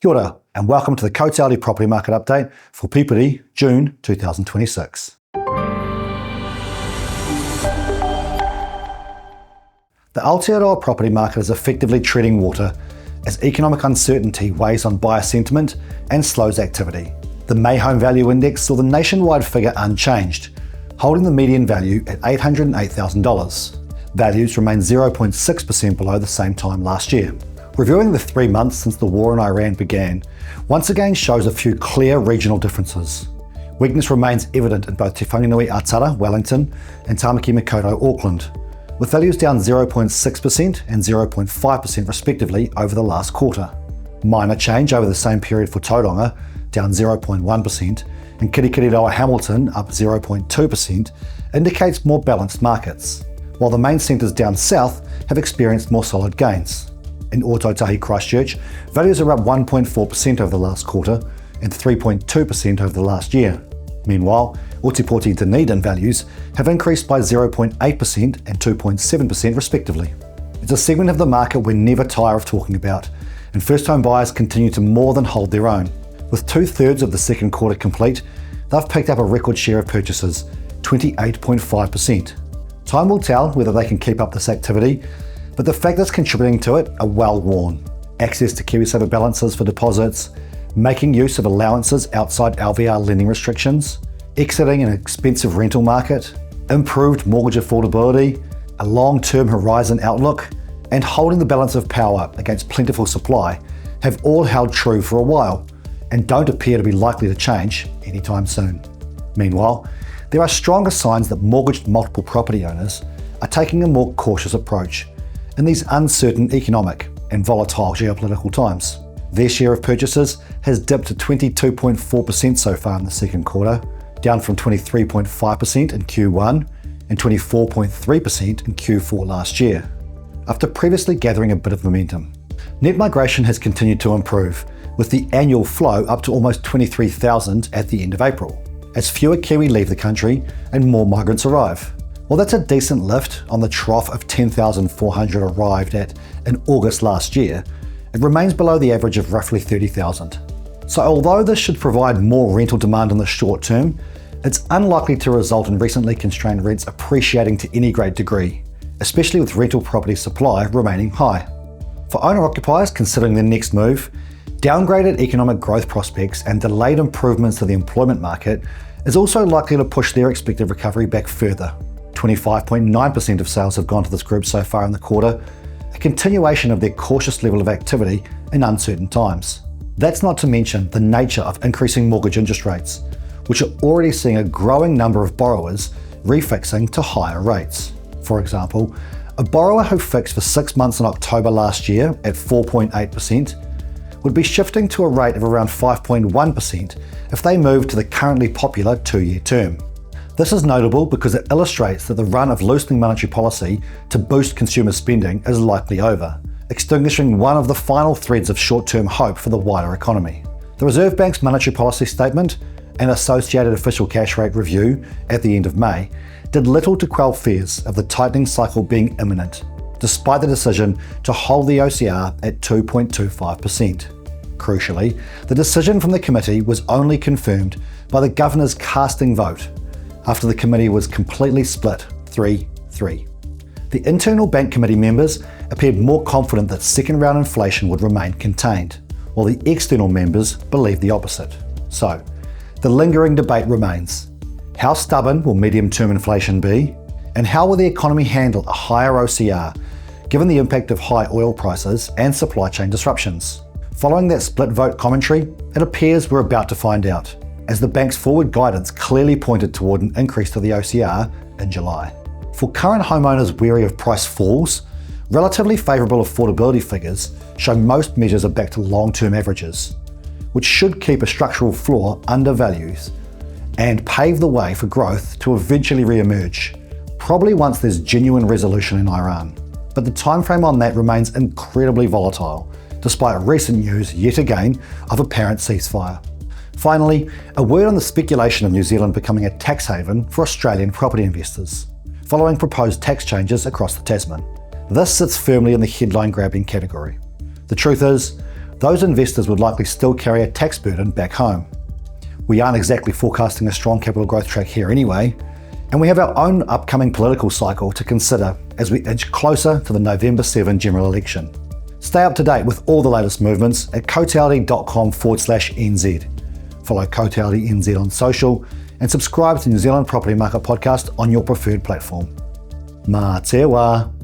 Kia ora, and welcome to the Cotality Property Market Update for Piperi, June 2026. The Aotearoa property market is effectively treading water as economic uncertainty weighs on buyer sentiment and slows activity. The May Home Value Index saw the nationwide figure unchanged, holding the median value at $808,000. Values remain 0.6% below the same time last year. Reviewing the 3 months since the war in Iran began, once again shows a few clear regional differences. Weakness remains evident in both Te Whanganui Atara, Wellington, and Tamaki Makaurau, Auckland, with values down 0.6% and 0.5% respectively over the last quarter. Minor change over the same period for Tauranga, down 0.1%, and Kirikiriroa Hamilton up 0.2% indicates more balanced markets, while the main centres down south have experienced more solid gains. In Ōtautahi Christchurch, values are up 1.4% over the last quarter and 3.2% over the last year. Meanwhile, Ōtepoti Dunedin values have increased by 0.8% and 2.7% respectively. It's a segment of the market we never tire of talking about, and first home buyers continue to more than hold their own. With 2/3 of the second quarter complete, they've picked up a record share of purchases, 28.5%. Time will tell whether they can keep up this activity, but the factors contributing to it are well worn. Access to KiwiSaver balances for deposits, making use of allowances outside LVR lending restrictions, exiting an expensive rental market, improved mortgage affordability, a long-term horizon outlook, and holding the balance of power against plentiful supply have all held true for a while and don't appear to be likely to change anytime soon. Meanwhile, there are stronger signs that mortgaged multiple property owners are taking a more cautious approach in these uncertain economic and volatile geopolitical times. Their share of purchases has dipped to 22.4% so far in the second quarter, down from 23.5% in Q1 and 24.3% in Q4 last year, after previously gathering a bit of momentum. Net migration has continued to improve, with the annual flow up to almost 23,000 at the end of April, as fewer Kiwi leave the country and more migrants arrive. While that's a decent lift on the trough of 10,400 arrived at in August last year, it remains below the average of roughly 30,000. So although this should provide more rental demand in the short term, it's unlikely to result in recently constrained rents appreciating to any great degree, especially with rental property supply remaining high. For owner-occupiers considering their next move, downgraded economic growth prospects and delayed improvements to the employment market is also likely to push their expected recovery back further. 25.9% of sales have gone to this group so far in the quarter, a continuation of their cautious level of activity in uncertain times. That's not to mention the nature of increasing mortgage interest rates, which are already seeing a growing number of borrowers refixing to higher rates. For example, a borrower who fixed for 6 months in October last year at 4.8% would be shifting to a rate of around 5.1% if they moved to the currently popular 2-year term. This is notable because it illustrates that the run of loosening monetary policy to boost consumer spending is likely over, extinguishing one of the final threads of short-term hope for the wider economy. The Reserve Bank's monetary policy statement and associated official cash rate review at the end of May did little to quell fears of the tightening cycle being imminent, despite the decision to hold the OCR at 2.25%. Crucially, the decision from the committee was only confirmed by the governor's casting vote, after the committee was completely split 3-3. The internal bank committee members appeared more confident that second round inflation would remain contained, while the external members believed the opposite. So, the lingering debate remains. How stubborn will medium-term inflation be? And how will the economy handle a higher OCR, given the impact of high oil prices and supply chain disruptions? Following that split vote commentary, it appears we're about to find out, as the bank's forward guidance clearly pointed toward an increase to the OCR in July. For current homeowners wary of price falls, relatively favourable affordability figures show most measures are back to long-term averages, which should keep a structural floor under values and pave the way for growth to eventually re-emerge, probably once there's genuine resolution in Iran. But the timeframe on that remains incredibly volatile, despite recent news yet again of apparent ceasefire. Finally, a word on the speculation of New Zealand becoming a tax haven for Australian property investors, following proposed tax changes across the Tasman. This sits firmly in the headline-grabbing category. The truth is, those investors would likely still carry a tax burden back home. We aren't exactly forecasting a strong capital growth track here anyway, and we have our own upcoming political cycle to consider as we inch closer to the November 7 general election. Stay up to date with all the latest movements at cotality.com/NZ. Follow Cotality NZ on social and subscribe to New Zealand Property Market Podcast on your preferred platform. Mā te wā.